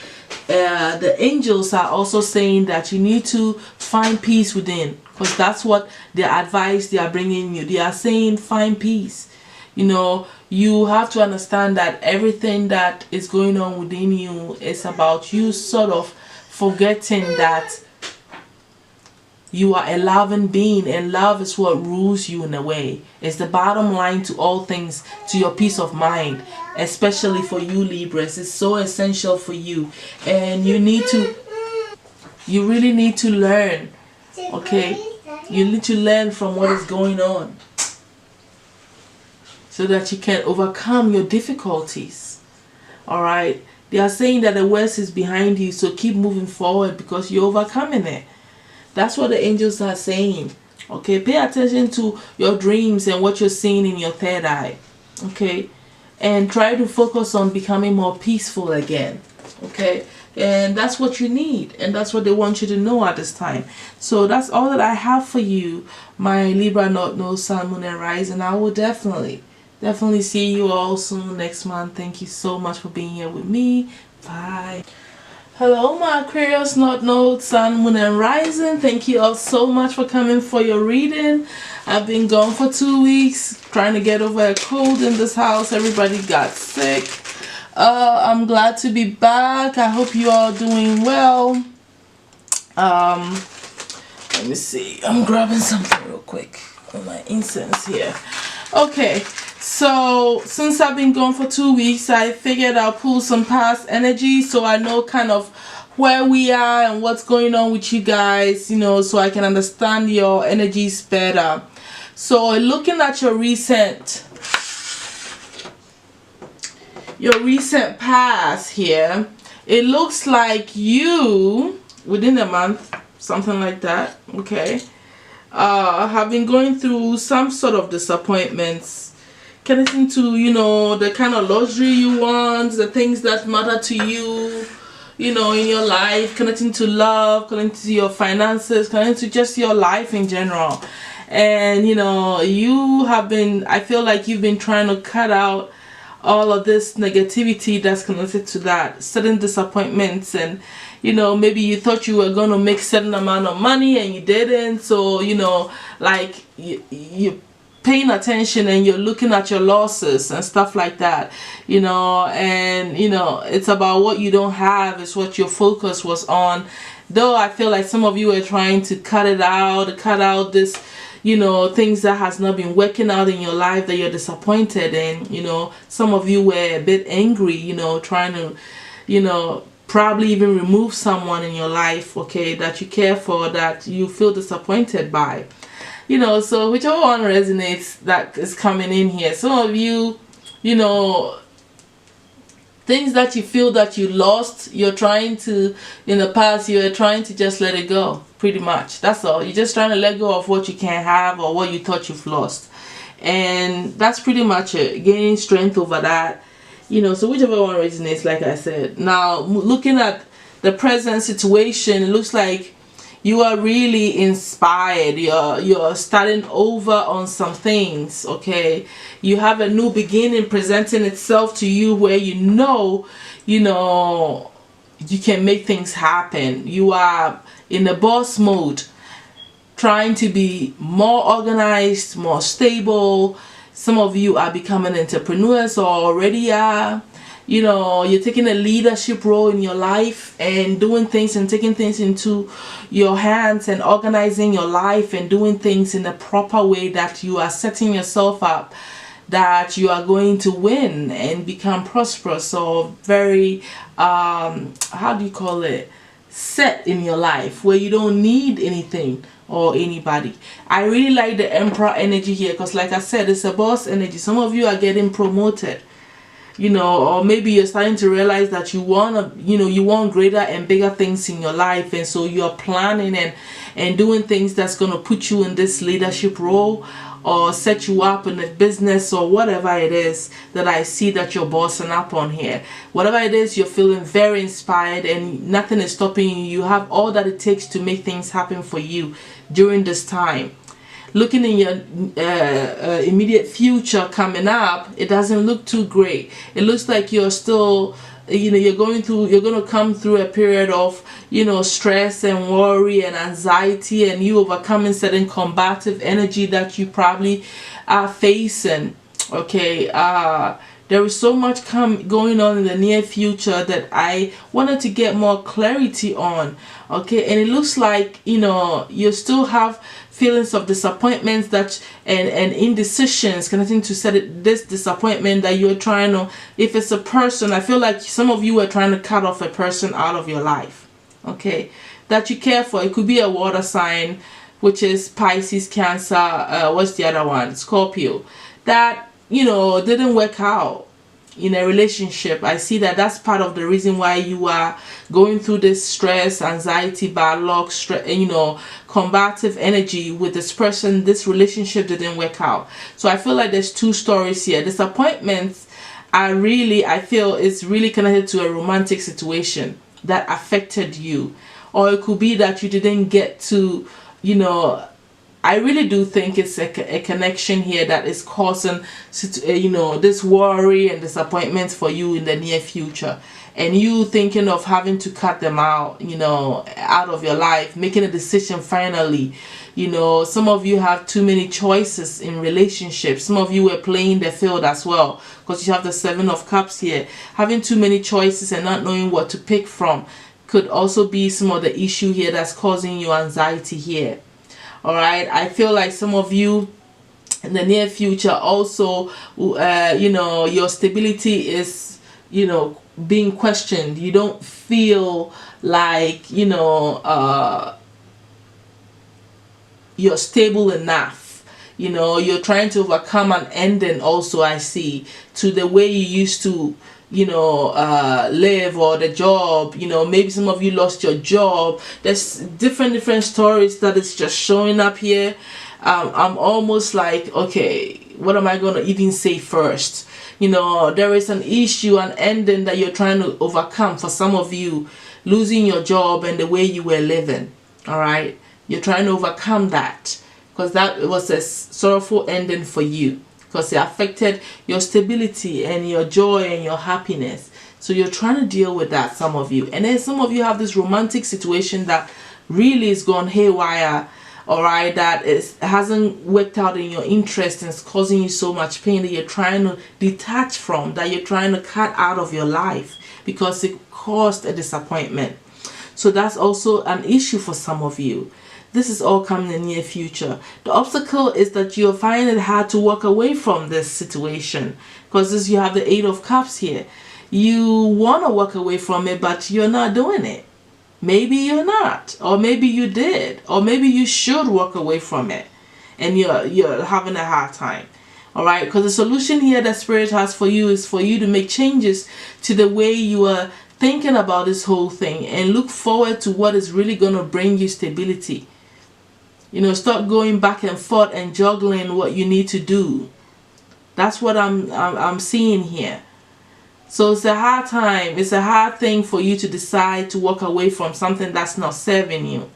The angels are also saying that you need to find peace within, because that's what the advice they are bringing you. They are saying find peace. You have to understand that everything that is going on within you is about you sort of forgetting that you are a loving being, and love is what rules you in a way. It's the bottom line to all things, to your peace of mind, especially for you Libras. It's so essential for you, and you really need to learn. Okay, you need to learn from what is going on so that you can overcome your difficulties. All right, they are saying that the worst is behind you, so keep moving forward because you're overcoming it. That's what the angels are saying. Okay, pay attention to your dreams and what you're seeing in your third eye. Okay, and try to focus on becoming more peaceful again. Okay, and that's what you need, and that's what they want you to know at this time. So that's all that I have for you, my Libra North Node, Sun, Moon, and Rising. I will definitely see you all soon next month. Thank you so much for being here with me. Bye. Hello my Aquarius North Node, Sun, Moon, and Rising. Thank you all so much for coming for your reading. I've been gone for 2 weeks trying to get over a cold in this house. Everybody got sick. I'm glad to be back. I hope you all doing well. Let me see. I'm grabbing something real quick on my incense here. Okay, so since I've been gone for 2 weeks, I figured I'll pull some past energy so I know kind of where we are and what's going on with you guys, so I can understand your energies better. So looking at your recent past here, it looks like you within a month, something like that, okay, have been going through some sort of disappointments, connecting to the kind of luxury you want, the things that matter to you, in your life, connecting to love, connecting to your finances, connecting to just your life in general. And you have been, I feel like you've been trying to cut out all of this negativity that's connected to that, certain disappointments, and maybe you thought you were going to make certain amount of money and you didn't. So like you're paying attention and you're looking at your losses and stuff like that, and it's about what you don't have is what your focus was on. Though I feel like some of you are trying to cut out this things that has not been working out in your life that you're disappointed in. Some of you were a bit angry, trying to probably even remove someone in your life, okay, that you care for, that you feel disappointed by, so whichever one resonates that is coming in here. Some of you Things that you feel that you lost, you're trying to, in the past, you're trying to just let it go, pretty much. That's all. You're just trying to let go of what you can't have or what you thought you've lost. And that's pretty much it. Gaining strength over that. So whichever one resonates, like I said. Now, looking at the present situation, it looks like you are really inspired. You're starting over on some things, okay? You have a new beginning presenting itself to you where you can make things happen. You are in the boss mode, trying to be more organized, more stable. Some of you are becoming entrepreneurs or already are. You're taking a leadership role in your life and doing things and taking things into your hands and organizing your life and doing things in the proper way that you are setting yourself up, that you are going to win and become prosperous or very, set in your life where you don't need anything or anybody. I really like the Emperor energy here because, like I said, it's a boss energy. Some of you are getting promoted. Or maybe you're starting to realize that you want greater and bigger things in your life, and so you're planning and doing things that's going to put you in this leadership role or set you up in a business or whatever it is that I see that you're bossing up on here. Whatever it is, you're feeling very inspired and nothing is stopping you. You have all that it takes to make things happen for you during this time. Looking in your immediate future coming up, it doesn't look too great. It looks like you're still, you're going to come through a period of, stress and worry and anxiety, and you overcoming certain combative energy that you probably are facing. Okay, there is so much going on in the near future that I wanted to get more clarity on. Okay, and it looks like you still have feelings of disappointments and indecisions connecting to this disappointment that you're trying to, if it's a person, I feel like some of you are trying to cut off a person out of your life, okay, that you care for. It could be a water sign, which is Pisces, Cancer, what's the other one, Scorpio, that didn't work out in a relationship. I see that that's part of the reason why you are going through this stress, anxiety, bad luck, combative energy with this person. This relationship didn't work out. So I feel like there's two stories here. Disappointments I feel is really connected to a romantic situation that affected you, or it could be that you didn't get to, I really do think it's a connection here that is causing, this worry and disappointment for you in the near future. And you thinking of having to cut them out, out of your life, making a decision finally. Some of you have too many choices in relationships. Some of you were playing the field as well because you have the Seven of Cups here. Having too many choices and not knowing what to pick from could also be some of the issue here that's causing you anxiety here. All right, I feel like some of you in the near future also, your stability is, being questioned. You don't feel like, you're stable enough. You're trying to overcome an ending also, I see, to the way you used to, live, or the job. Maybe some of you lost your job. There's different stories that is just showing up here. I'm almost like, okay, what am I going to even say first? There is an issue, an ending that you're trying to overcome. For some of you, losing your job and the way you were living. All right, you're trying to overcome that because that was a sorrowful ending for you, because it affected your stability and your joy and your happiness. So you're trying to deal with that, some of you. And then some of you have this romantic situation that really is gone haywire, alright, that hasn't worked out in your interest and is causing you so much pain that you're trying to detach from, that you're trying to cut out of your life because it caused a disappointment. So that's also an issue for some of you. This is all coming in the near future. The obstacle is that you're finding it hard to walk away from this situation, because you have the Eight of Cups here. You want to walk away from it, but you're not doing it. Maybe you're not, or maybe you did, or maybe you should walk away from it and you're having a hard time. All right, because the solution here that Spirit has for you is for you to make changes to the way you are thinking about this whole thing and look forward to what is really going to bring you stability. You know, stop going back and forth and juggling what you need to do. That's what I'm seeing here. So it's a hard time. It's a hard thing for you to decide to walk away from something that's not serving you.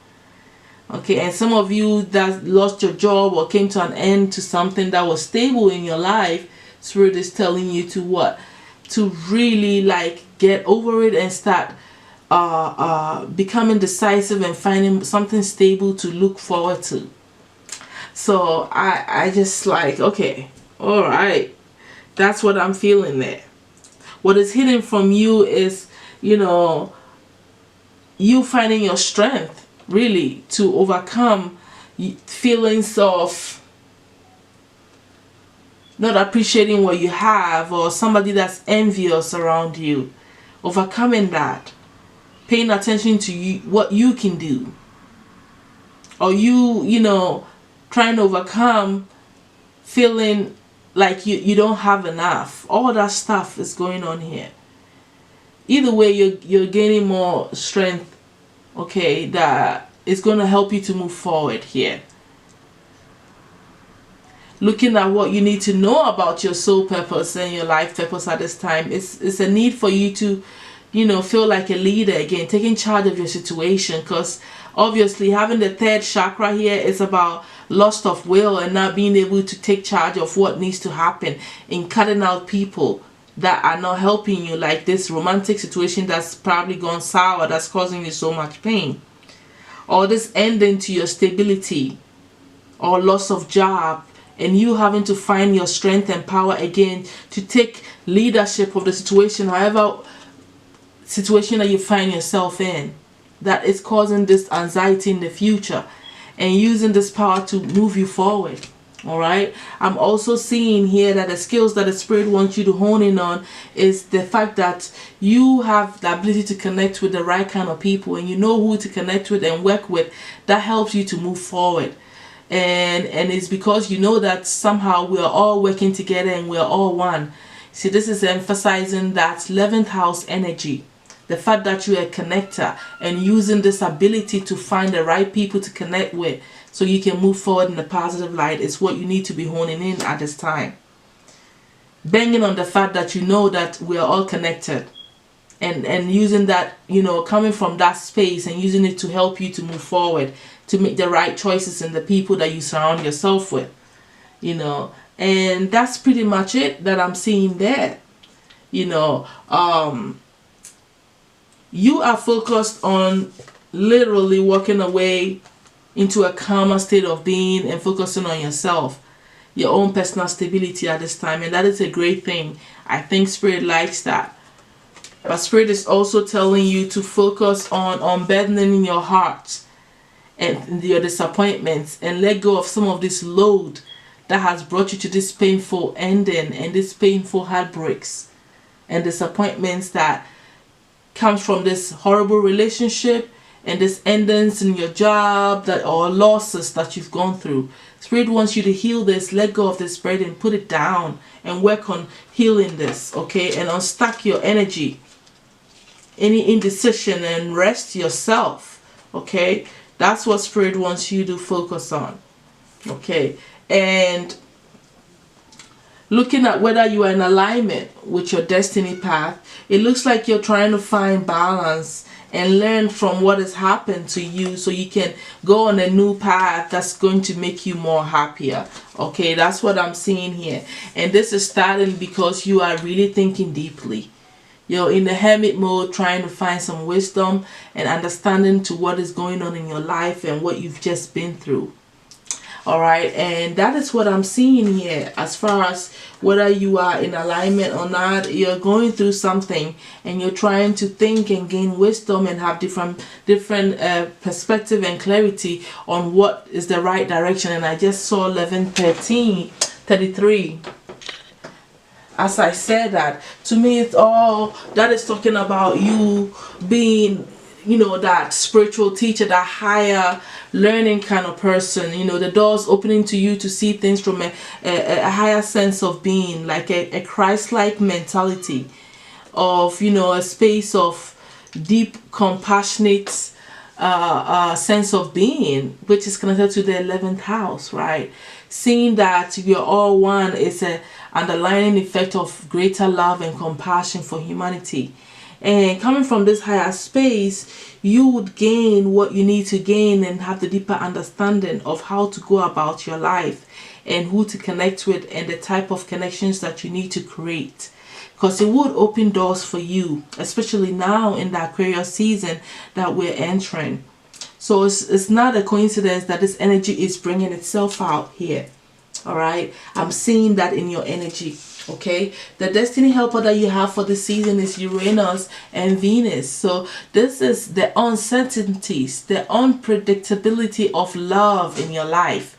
Okay, and some of you that lost your job or came to an end to something that was stable in your life, Spirit is telling you to what? To really like get over it and start becoming decisive and finding something stable to look forward to. So I just like, okay, all right, that's what I'm feeling there. What is hidden from you is, you know, you finding your strength really to overcome feelings of not appreciating what you have, or somebody that's envious around you. Overcoming that, paying attention to you, what you can do, or you know, trying to overcome feeling like you don't have enough. All that stuff is going on here. Either way, you're gaining more strength, okay, that is going to help you to move forward here. Looking at what you need to know about your soul purpose and your life purpose at this time, it's a need for you to, you know, feel like a leader again, taking charge of your situation, because obviously having the third chakra here is about loss of will and not being able to take charge of what needs to happen, in cutting out people that are not helping you, like this romantic situation that's probably gone sour, that's causing you so much pain, or this ending to your stability, or loss of job, and you having to find your strength and power again to take leadership of the situation, however situation that you find yourself in, that is causing this anxiety in the future, and using this power to move you forward. All right, I'm also seeing here that the skills that the Spirit wants you to hone in on is the fact that you have the ability to connect with the right kind of people, and you know who to connect with and work with. That helps you to move forward, and it's because you know that somehow we are all working together and we are all one. See, this is emphasizing that 11th house energy, the fact that you are a connector, and using this ability to find the right people to connect with so you can move forward in a positive light is what you need to be honing in at this time. Banging on the fact that you know that we are all connected, and using that, you know, coming from that space and using it to help you to move forward, to make the right choices in the people that you surround yourself with, you know. And that's pretty much it that I'm seeing there. You know, you are focused on literally walking away into a calmer state of being and focusing on yourself, your own personal stability at this time, and that is a great thing. I think Spirit likes that. But Spirit is also telling you to focus on unburdening your heart and your disappointments, and let go of some of this load that has brought you to this painful ending and this painful heartbreaks and disappointments that comes from this horrible relationship and this endings in your job, that or losses that you've gone through. Spirit wants you to heal this, let go of this burden, put it down, and work on healing this, okay? And unstuck your energy, any indecision, and rest yourself, okay? That's what Spirit wants you to focus on, okay? And looking at whether you are in alignment with your destiny path, it looks like you're trying to find balance and learn from what has happened to you so you can go on a new path that's going to make you more happier. Okay, that's what I'm seeing here. And this is starting because you are really thinking deeply. You're in the hermit mode, trying to find some wisdom and understanding to what is going on in your life and what you've just been through. All right, and that is what I'm seeing here. As far as whether you are in alignment or not, you're going through something and you're trying to think and gain wisdom and have different perspective and clarity on what is the right direction. And I just saw 11:13:33. As I said that, to me, it's all that is talking about you being that spiritual teacher, that higher learning kind of person. The doors opening to you to see things from a higher sense of being, like a Christ-like mentality of, a space of deep, compassionate sense of being, which is connected to the 11th house, right? Seeing that you're all one is a underlying effect of greater love and compassion for humanity. And coming from this higher space, you would gain what you need to gain and have the deeper understanding of how to go about your life and who to connect with and the type of connections that you need to create. Because it would open doors for you, especially now in the Aquarius season that we're entering. So it's not a coincidence that this energy is bringing itself out here. All right, I'm seeing that in your energy. Okay, the destiny helper that you have for the season is Uranus and Venus. So this is the uncertainties, the unpredictability of love in your life.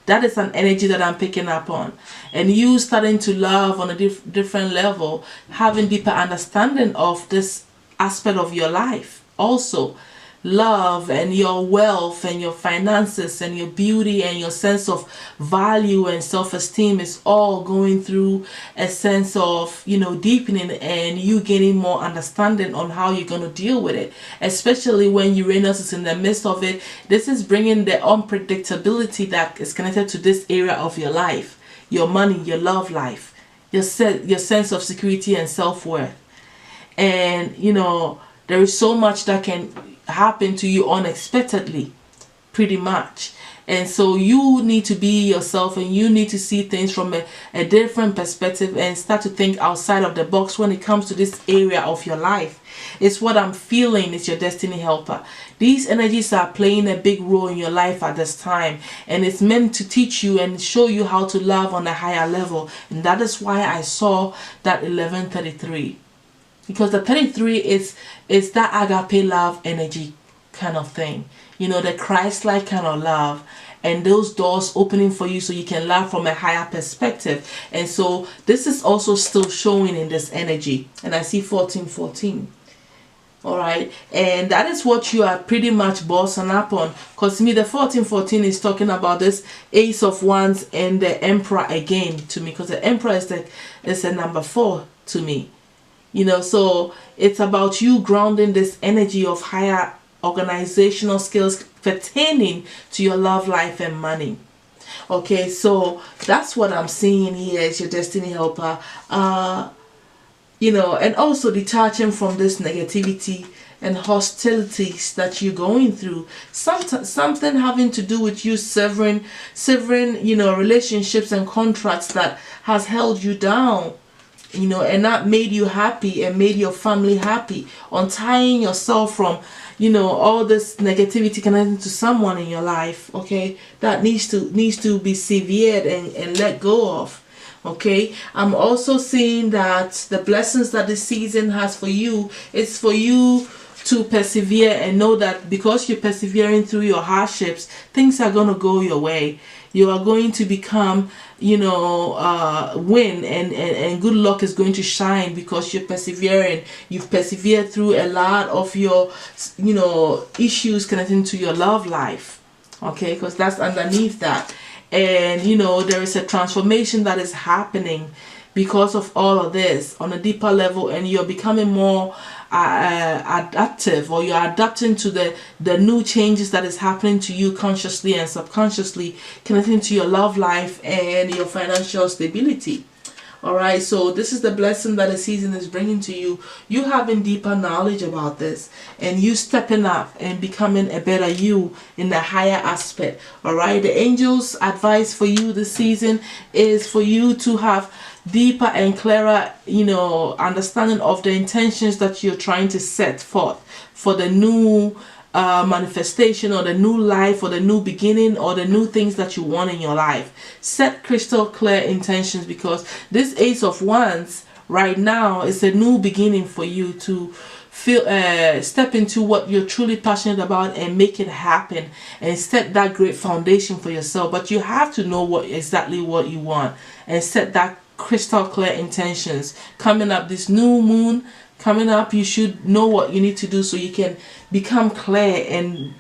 That is an energy that I'm picking up on. And you starting to love on a different level, having deeper understanding of this aspect of your life. Also, love and your wealth and your finances and your beauty and your sense of value and self-esteem is all going through a sense of deepening, and you getting more understanding on how you're going to deal with it, especially when Uranus is in the midst of it. This is bringing the unpredictability that is connected to this area of your life, your money, your love life, your sense of security and self-worth. And there is so much that can happen to you unexpectedly, pretty much. And so you need to be yourself, and you need to see things from a different perspective and start to think outside of the box when it comes to this area of your life. It's what I'm feeling is your destiny helper. These energies are playing a big role in your life at this time, and it's meant to teach you and show you how to love on a higher level. And that is why I saw that 1133. Because the 33 is that agape love energy kind of thing. The Christ-like kind of love. And those doors opening for you so you can love from a higher perspective. And so this is also still showing in this energy. And I see 1414. Alright. And that is what you are pretty much bossing up on. Because to me, the 1414 is talking about this Ace of Wands and the Emperor again to me. Because the Emperor is a number 4 to me. So it's about you grounding this energy of higher organizational skills pertaining to your love life and money. Okay, so that's what I'm seeing here as your destiny helper. And also detaching from this negativity and hostilities that you're going through. Something having to do with you severing relationships and contracts that has held you down. And not made you happy and made your family happy. Untying yourself from, all this negativity connected to someone in your life, okay, that needs to be severed and let go of. Okay, I'm also seeing that the blessings that this season has for you is for you to persevere and know that because you're persevering through your hardships, things are going to go your way. You are going to become, win, and good luck is going to shine because you're persevering. You've persevered through a lot of your, issues connecting to your love life. Okay, because that's underneath that. And, there is a transformation that is happening because of all of this on a deeper level, and you're becoming more adaptive, or you're adapting to the new changes that is happening to you consciously and subconsciously, connecting to your love life and your financial stability. All right, so this is the blessing that the season is bringing to you. You having deeper knowledge about this, and you stepping up and becoming a better you in the higher aspect. All right, the angels' advice for you this season is for you to have deeper and clearer, understanding of the intentions that you're trying to set forth for the new manifestation, or the new life, or the new beginning, or the new things that you want in your life. Set crystal clear intentions, because this Ace of Wands right now is a new beginning for you to feel step into what you're truly passionate about and make it happen and set that great foundation for yourself. But you have to know exactly what you want and set that crystal clear intentions. Coming up this new moon, coming up, you should know what you need to do so you can become clear and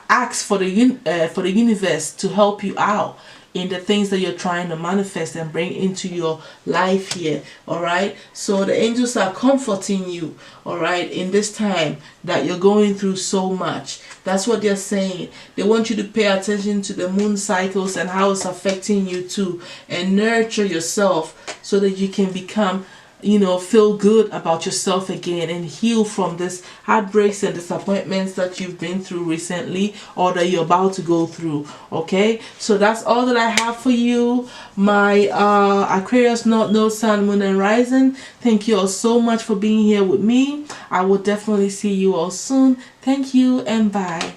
ask for the universe to help you out in the things that you're trying to manifest and bring into your life here. All right, so the angels are comforting you, all right, in this time that you're going through so much. That's what they're saying. They want you to pay attention to the moon cycles and how it's affecting you too, and nurture yourself so that you can become, you know, feel good about yourself again and heal from this heartbreaks and disappointments that you've been through recently or that you're about to go through. Okay, so that's all that I have for you, my Aquarius North Node, Sun, Moon, and Rising. Thank you all so much for being here with me. I will definitely see you all soon. Thank you and bye.